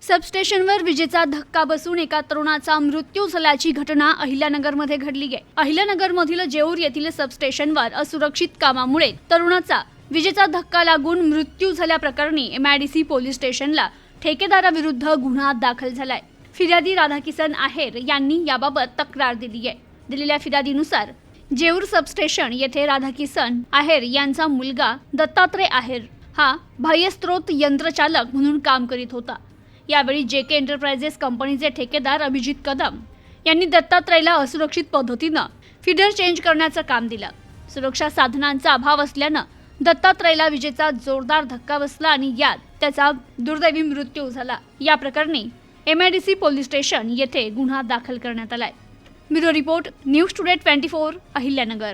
सबस्टेशनवर विजेचा धक्का बसून एका तरुणाचा मृत्यू झाल्याची घटना अहिल्यानगरमध्ये घडली आहे। अहिल्यानगरमधील जेऊर येथील सबस्टेशनवर असुरक्षित कामामुळे तरुणाचा विजेचा धक्का लागून मृत्यू झाल्याप्रकरणी MIDC पोलीस स्टेशनला ठेकेदाराविरुद्ध गुन्हा दाखल झालाय। फिर्यादी राधाकिसन आहेर यांनी याबाबत तक्रार दिली आहे। दिलेल्या फिर्यादीनुसार जेऊर सबस्टेशन येथे राधाकिसन आहेर यांचा मुलगा दत्तात्रय आहेर हा बाह्यस्त्रोत यंत्रचालक म्हणून काम करीत होता। यावेळी JK एंटरप्राइजेस कंपनीचे ठेकेदार अभिजित कदम यांनी दत्तात्रयला असुरक्षित पद्धतीने फीडर चेंज करण्याचं काम दिलं। सुरक्षा साधनांचा अभाव असल्याने दत्तात्रयला विजेचा जोरदार धक्का बसला आणि यात त्याचा दुर्दैवी मृत्यू झाला। या प्रकरणी MIDC पोलीस स्टेशन येथे गुन्हा दाखल करण्यात आलाय। Bureau report news today 24 Ahilyanagar.